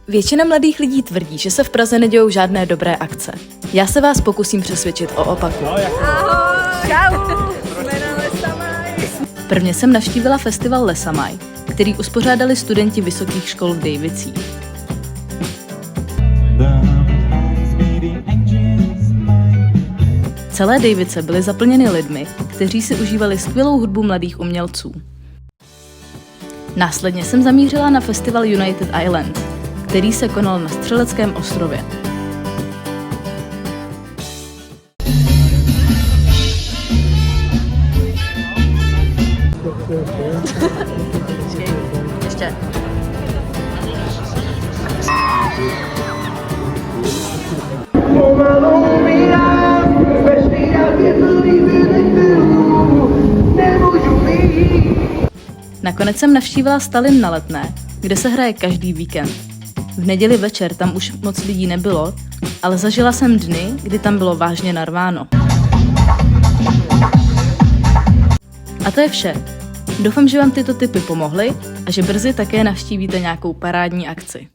Většina mladých lidí tvrdí, že se v Praze nedějou žádné dobré akce. Já se vás pokusím přesvědčit o opaku. Ahoj! Čau! Jsme na Lesamaj! Prvně jsem navštívila festival Lesamaj, který uspořádali studenti vysokých škol v Dejvicích. Celé Dejvice byly zaplněny lidmi, kteří si užívali skvělou hudbu mladých umělců. Následně jsem zamířila na festival United Island, který se konal na Střeleckém ostrově. Ještě. Nakonec jsem navštívila Stalin na Letné, kde se hraje každý víkend. V neděli večer tam už moc lidí nebylo, ale zažila jsem dny, kdy tam bylo vážně narváno. A to je vše. Doufám, že vám tyto tipy pomohly a že brzy také navštívíte nějakou parádní akci.